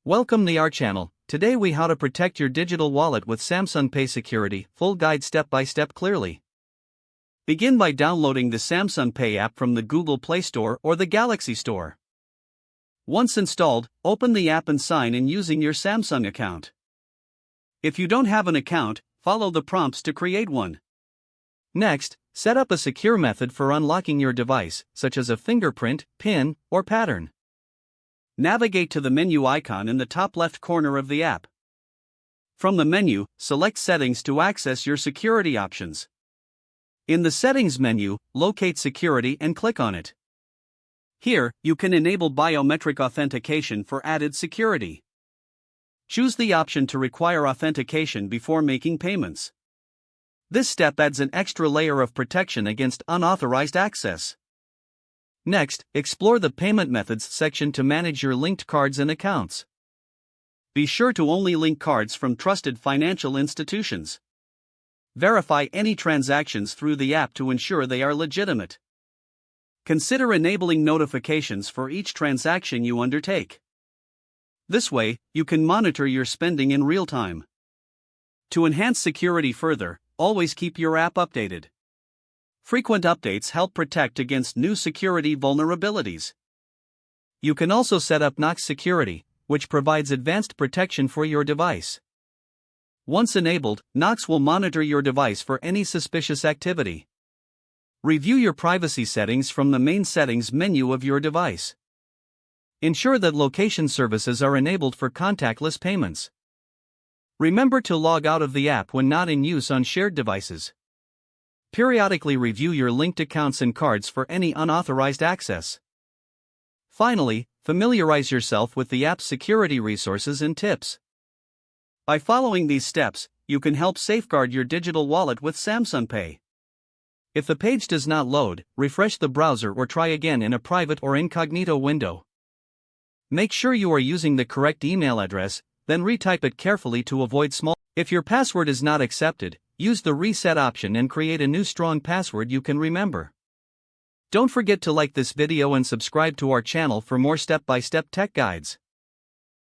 Welcome to our channel. Today we how to protect your digital wallet with Samsung Pay security, full guide step by step clearly. Begin by downloading the Samsung Pay app from the Google Play Store or the Galaxy Store. Once installed, open the app and sign in using your Samsung account. If you don't have an account, follow the prompts to create one. Next, set up a secure method for unlocking your device, such as a fingerprint, PIN, or pattern. Navigate to the menu icon in the top left corner of the app. From the menu, select Settings to access your security options. In the Settings menu, locate Security and click on it. Here, you can enable biometric authentication for added security. Choose the option to require authentication before making payments. This step adds an extra layer of protection against unauthorized access. Next, explore the Payment Methods section to manage your linked cards and accounts. Be sure to only link cards from trusted financial institutions. Verify any transactions through the app to ensure they are legitimate. Consider enabling notifications for each transaction you undertake. This way, you can monitor your spending in real time. To enhance security further, always keep your app updated. Frequent updates help protect against new security vulnerabilities. You can also set up Knox Security, which provides advanced protection for your device. Once enabled, Knox will monitor your device for any suspicious activity. Review your privacy settings from the main settings menu of your device. Ensure that location services are enabled for contactless payments. Remember to log out of the app when not in use on shared devices. Periodically review your linked accounts and cards for any unauthorized access. Finally, familiarize yourself with the app's security resources and tips. By following these steps, you can help safeguard your digital wallet with Samsung Pay. If the page does not load, refresh the browser or try again in a private or incognito window. Make sure you are using the correct email address, then retype it carefully to avoid small. If your password is not accepted, use the reset option and create a new strong password you can remember. Don't forget to like this video and subscribe to our channel for more step-by-step tech guides.